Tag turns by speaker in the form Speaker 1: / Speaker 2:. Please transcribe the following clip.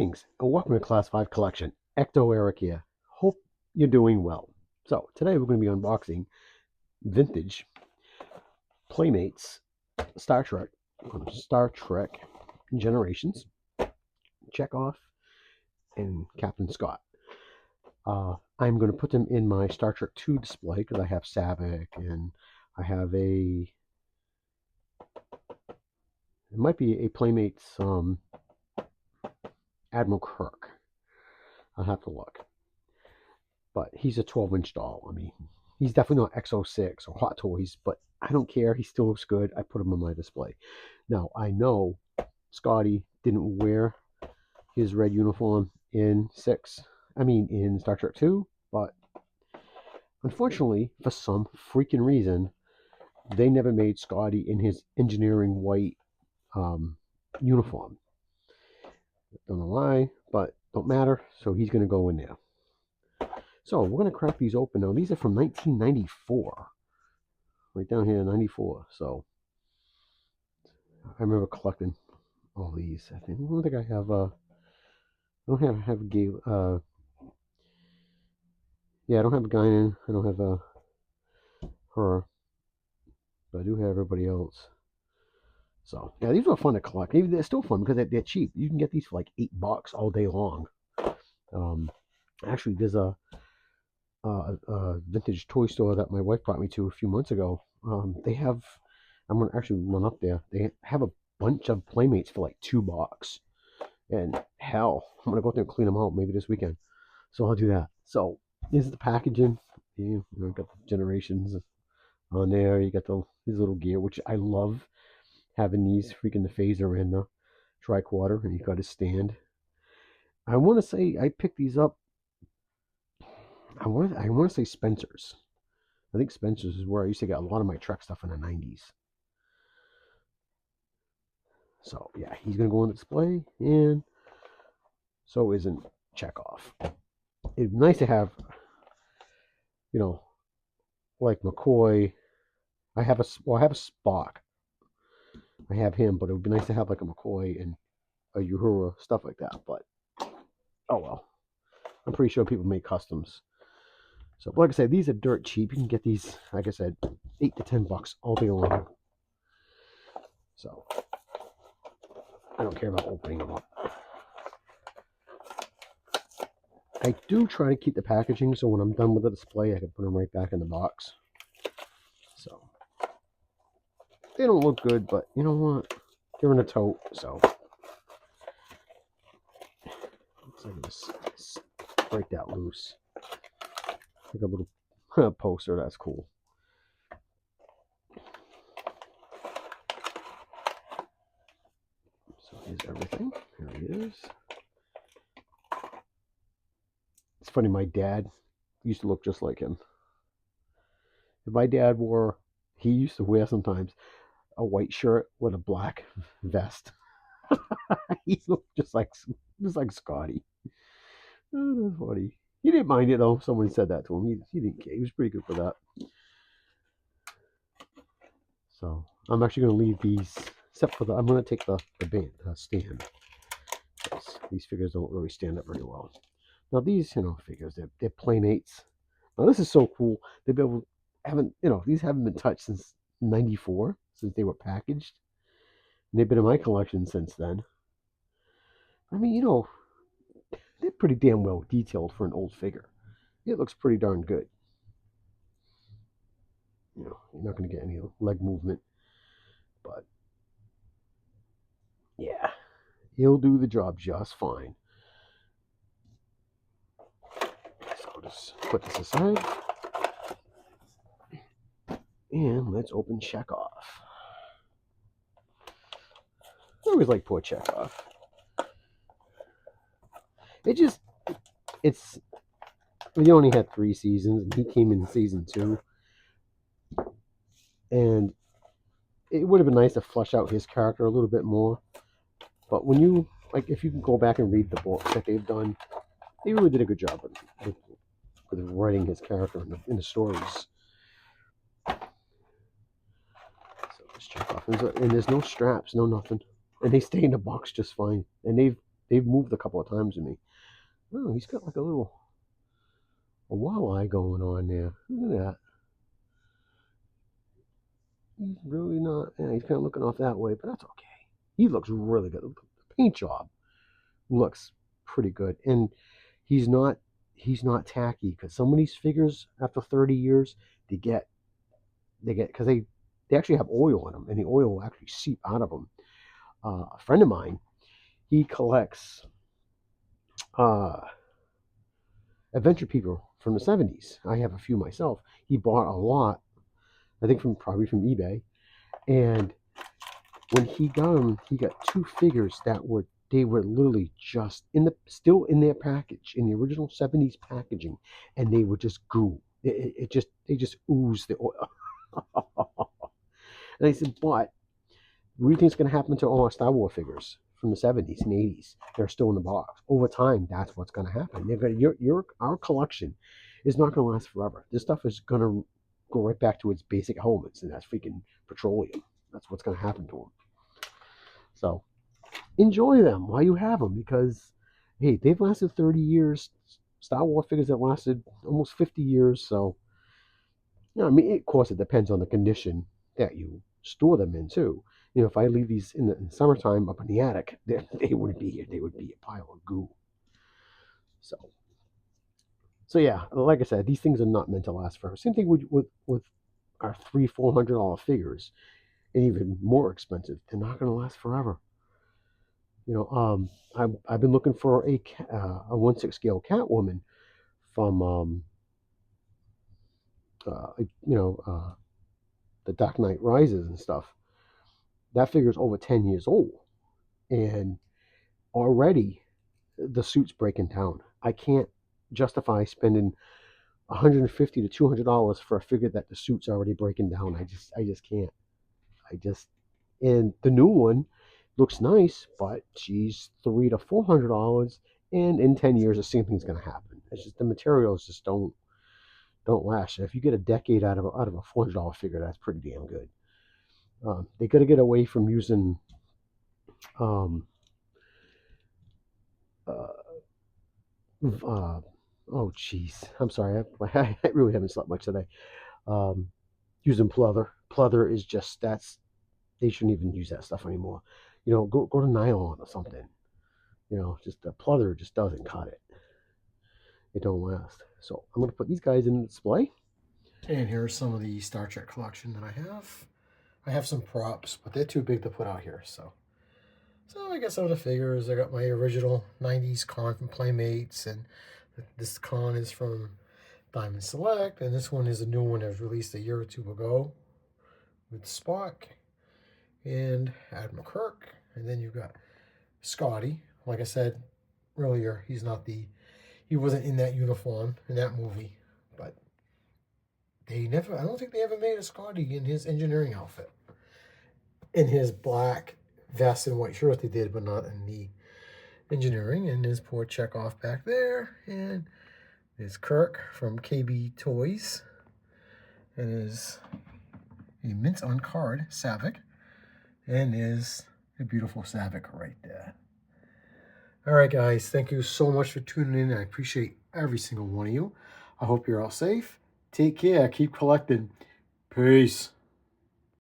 Speaker 1: Greetings and welcome to Class 5 Collection. Ecto Eric here. Hope you're doing well. So, today we're going to be unboxing vintage Playmates Star Trek Generations, Chekov, and Captain Scott. I'm going to put them in my Star Trek 2 display because I have Savick and I have it might be a Playmates Admiral Kirk. I'll have to look. But he's a 12-inch doll. I mean, he's definitely not X06 or Hot Toys, but I don't care. He still looks good. I put him on my display. Now, I know Scotty didn't wear his red uniform in Star Trek 2, but unfortunately, for some freaking reason, they never made Scotty in his engineering white uniform. Don't know why, but don't matter. So he's going to go in there. So we're going to crack these open now. These are from 1994. Right down here, 94. So I remember collecting all these. I don't think I have I don't have a gay yeah, I don't have a Guinan. I don't have her. But I do have everybody else. So yeah, these were fun to collect. Maybe they're still fun because they're cheap. You can get these for like $8 all day long. Actually, there's a vintage toy store that my wife brought me to a few months ago. They have, I'm gonna actually run up there. They have a bunch of Playmates for like $2. And hell, I'm gonna go out there and clean them out maybe this weekend. So I'll do that. So this is the packaging. You got the Generations on there. You got these little gear, which I love having these freaking the phaser and the tricorder, and you got a stand. I want to say I picked these up. I want to say Spencer's. I think Spencer's is where I used to get a lot of my Trek stuff in the 90s. So yeah, he's gonna go on display, and so isn't Chekov. It'd be nice to have, like McCoy. I have a Spock. I have him, but it would be nice to have like a McCoy and a Uhura, stuff like that. But oh well, I'm pretty sure people make customs. So, like I said, these are dirt cheap. You can get these, like I said, $8 to $10 all day long. So, I don't care about opening them up. I do try to keep the packaging so when I'm done with the display, I can put them right back in the box. So, they don't look good, but you know what? They're in a tote, so. Looks like this. Break that loose. Like a little poster. That's cool. So here's everything. Here he is. It's funny, my dad used to look just like him. If my dad he used to wear sometimes a white shirt with a black vest. He looked just like Scotty. Oh, that's funny. He didn't mind it though. Someone said that to him. He didn't care. He was pretty good for that. So I'm actually going to leave these, except for I'm going to take the stand. These figures don't really stand up very well. Now these, figures, they're Playmates. Now this is so cool. These haven't been touched since '94, since they were packaged. And they've been in my collection since then. I mean, they're pretty damn well detailed for an old figure. It looks pretty darn good. You're not going to get any leg movement, but yeah, he'll do the job just fine. So I'll just put this aside, and let's open Chekov. I always like poor Chekov. We only had 3 seasons, and he came in season 2. And it would have been nice to flesh out his character a little bit more. But when if you can go back and read the books that they've done, they really did a good job with writing his character in the stories. So let's check off. And there's no straps, no nothing. And they stay in the box just fine. And they've they've moved a couple of times with me. Oh, he's got like a walleye going on there. Look at that. He's really not. Yeah, he's kind of looking off that way, but that's okay. He looks really good. The paint job looks pretty good, and he's not tacky, because some of these figures after 30 years they get because they actually have oil in them, and the oil will actually seep out of them. A friend of mine, he collects uh, adventure people from the 70s. I have a few myself. He bought a lot, I think probably from eBay, and when he got them, he got two figures that were literally just still in their package, in the original 70s packaging, and they were just goo. They just oozed the oil. And I said, but what do you think is going to happen to all our Star Wars figures from the 70s and 80s? They're still in the box. Over time, that's what's going to happen. Our collection is not going to last forever. This stuff is going to go right back to its basic elements, and that's freaking petroleum. That's what's going to happen to them. So enjoy them while you have them, because, hey, they've lasted 30 years. Star Wars figures that lasted almost 50 years. So, I mean, of course, it depends on the condition that you store them in, too. If I leave these in the summertime up in the attic, they wouldn't be here. They would be a pile of goo. So yeah, like I said, these things are not meant to last forever. Same thing with our $300-400 figures, and even more expensive. They're not going to last forever. I've been looking for a 1/6 scale Catwoman from the Dark Knight Rises and stuff. That figure's over 10 years old, and already the suit's breaking down. I can't justify spending $150 to $200 for a figure that the suit's already breaking down. I just can't. And the new one looks nice, but she's $300 to $400, and in 10 years the same thing's going to happen. It's just the materials just don't last. If you get a decade out of a $400 figure, that's pretty damn good. They got to get away from using uh, oh jeez, I'm sorry, I really haven't slept much today. Using pleather. Pleather is just they shouldn't even use that stuff anymore. Go to nylon or something. Just the pleather just doesn't cut it. It don't last. So I'm gonna put these guys in the display. And here's some of the Star Trek collection that I have. I have some props, but they're too big to put out here. So I got some of the figures. I got my original 90s con from Playmates, and this con is from Diamond Select, and this one is a new one that was released a year or two ago with Spock and Admiral Kirk. And then you've got Scotty. Like I said earlier, he wasn't in that uniform in that movie, but I don't think they ever made a Scotty in his engineering outfit. In his black vest and white shirt they did, but not in the engineering. And there's poor Chekov back there, and there's Kirk from KB Toys, and there's a mint on card Savick, and there's a beautiful Savick right there. All right, guys, thank you so much for tuning in. I appreciate every single one of you. I hope you're all safe. Take care. Keep collecting. Peace.